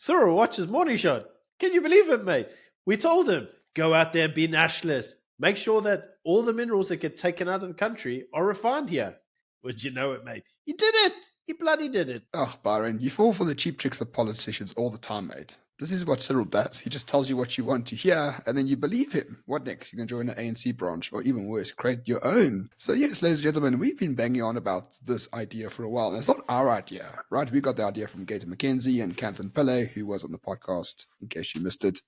Cyril watches Morning Shot. Can you believe it, mate? We told him, go out there and be nationalist. Make sure that all the minerals that get taken out of the country are refined here. Would you know it, mate? He did it. He bloody did it. Oh, Byron, you fall for the cheap tricks of politicians all the time, mate. This is what Cyril does. He just tells you what you want to hear, and then you believe him. What next? You can join an ANC branch, or even worse, create your own. So yes, ladies and gentlemen, we've been banging on about this idea for a while, and it's not our idea, right? We got the idea from Gator McKenzie and Canthan Pillay, who was on the podcast, in case you missed it.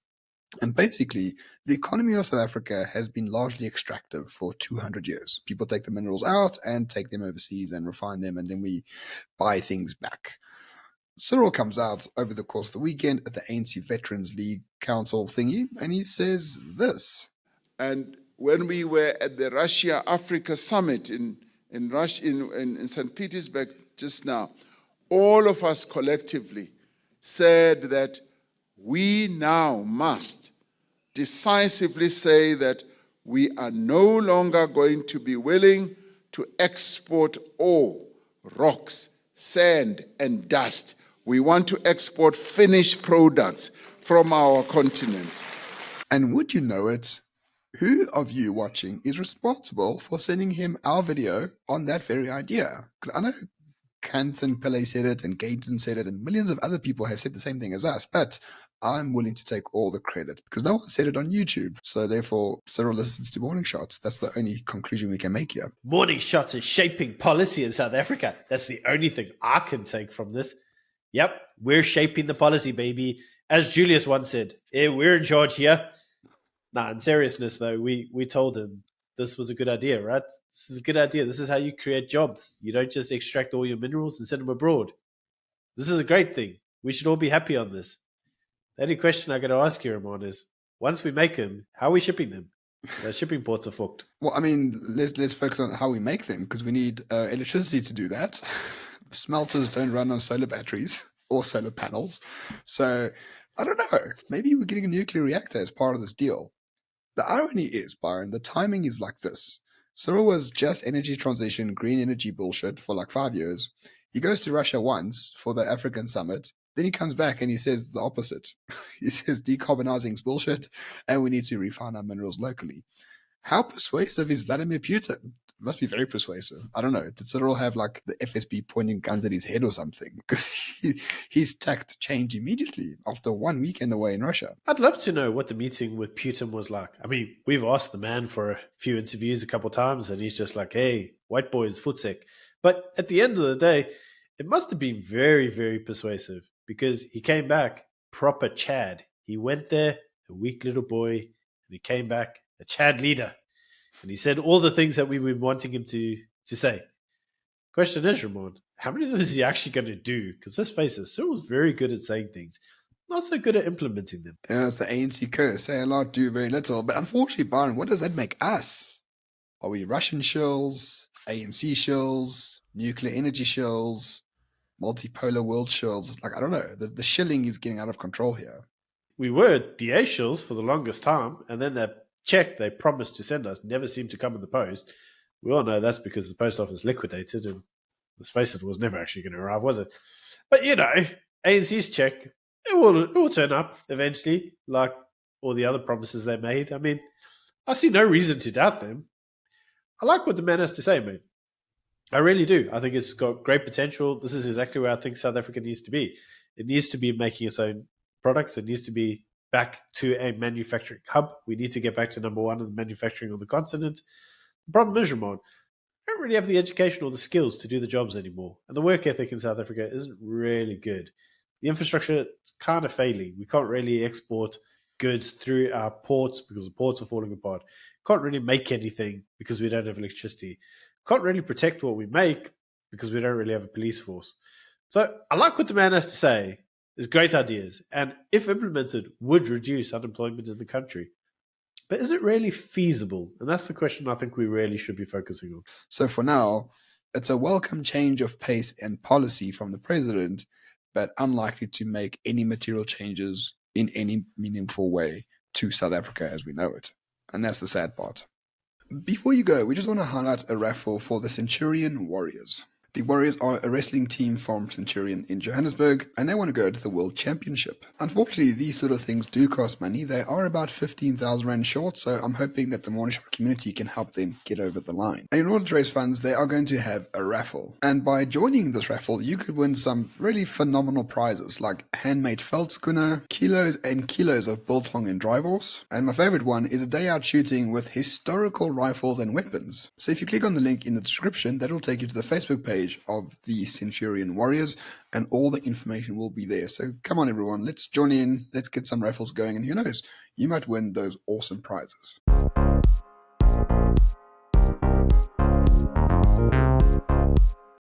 And basically, the economy of South Africa has been largely extractive for 200 years. People take the minerals out and take them overseas and refine them, and then we buy things back. Cyril comes out over the course of the weekend at the ANC Veterans League Council thingy, and he says this. And when we were at the Russia-Africa Summit in St. Petersburg just now, all of us collectively said that we now must decisively say that we are no longer going to be willing to export ore, rocks, sand, and dust. We want to export finished products from our continent. And would you know it, who of you watching is responsible for sending him our video on that very idea? Because I know Canthan Pillay said it, and Gaten said it, and millions of other people have said the same thing as us, but I'm willing to take all the credit because no one said it on YouTube. So therefore, Cyril listens to Morning Shots. That's the only conclusion we can make here. Morning Shots is shaping policy in South Africa. That's the only thing I can take from this. Yep, we're shaping the policy, baby. As Julius once said, we're in charge here. Nah, in seriousness, though, we told him this was a good idea, right? This is a good idea. This is how you create jobs. You don't just extract all your minerals and send them abroad. This is a great thing. We should all be happy on this. The only question I got to ask you, Ramon, is once we make them, how are we shipping them? The shipping ports are fucked. Well, I mean, let's focus on how we make them because we need electricity to do that. Smelters don't run on solar batteries or solar panels. So I don't know. Maybe we're getting a nuclear reactor as part of this deal. The irony is, Byron, the timing is like this. Cyril was just energy transition, green energy bullshit for like 5 years. He goes to Russia once for the African summit. Then he comes back and he says the opposite. He says decarbonizing is bullshit and we need to refine our minerals locally. How persuasive is Vladimir Putin? It must be very persuasive. I don't know. Did Cyril have like the FSB pointing guns at his head or something? Because his tact changed immediately after 1 weekend away in Russia. I'd love to know what the meeting with Putin was like. I mean, we've asked the man for a few interviews a couple of times and he's just like, hey, white boy is footsick. But at the end of the day, it must have been very, very persuasive because he came back proper Chad. He went there, a weak little boy, and he came back a Chad leader. And he said all the things that we were wanting him to say. Question is, Ramon, how many of them is he actually going to do? Because let's face it, Cyril's very good at saying things, not so good at implementing them. Yeah, it's the ANC curse. Say a lot, do very little. But unfortunately, Byron, what does that make us? Are we Russian shills, ANC shills, nuclear energy shills, multipolar world shills? Like, I don't know. The shilling is getting out of control here. We were DA shills for the longest time, and then that check they promised to send us never seemed to come in the post. We all know that's because the post office liquidated, and let's face it, was never actually going to arrive, was it? But you know, ANC's check, it will turn up eventually, like all the other promises they made. I mean, I see no reason to doubt them. I like what the man has to say, mate. I really do. I think it's got great potential. This is exactly where I think South Africa needs to be. It needs to be making its own products. It needs to be back to a manufacturing hub. We need to get back to number one in manufacturing on the continent. The problem is, Ramon, we don't really have the education or the skills to do the jobs anymore. And the work ethic in South Africa isn't really good. The infrastructure is kind of failing. We can't really export goods through our ports because the ports are falling apart. Can't really make anything because we don't have electricity. Can't really protect what we make because we don't really have a police force. So I like what the man has to say. There's great ideas, and if implemented, would reduce unemployment in the country. But is it really feasible? And that's the question I think we really should be focusing on. So for now, it's a welcome change of pace and policy from the president, but unlikely to make any material changes in any meaningful way to South Africa as we know it. And that's the sad part. Before you go, we just want to highlight a raffle for the Centurion Warriors. The Warriors are a wrestling team from Centurion in Johannesburg, and they want to go to the World Championship. Unfortunately, these sort of things do cost money. They are about 15,000 Rand short, so I'm hoping that the Morning Show community can help them get over the line. And in order to raise funds, they are going to have a raffle. And by joining this raffle, you could win some really phenomenal prizes like handmade veldskoene, kilos and kilos of biltong and drywals. And my favorite one is a day out shooting with historical rifles and weapons. So if you click on the link in the description, that will take you to the Facebook page of the Centurion Warriors, and all the information will be there. So come on everyone, let's join in, let's get some raffles going, and who knows, you might win those awesome prizes.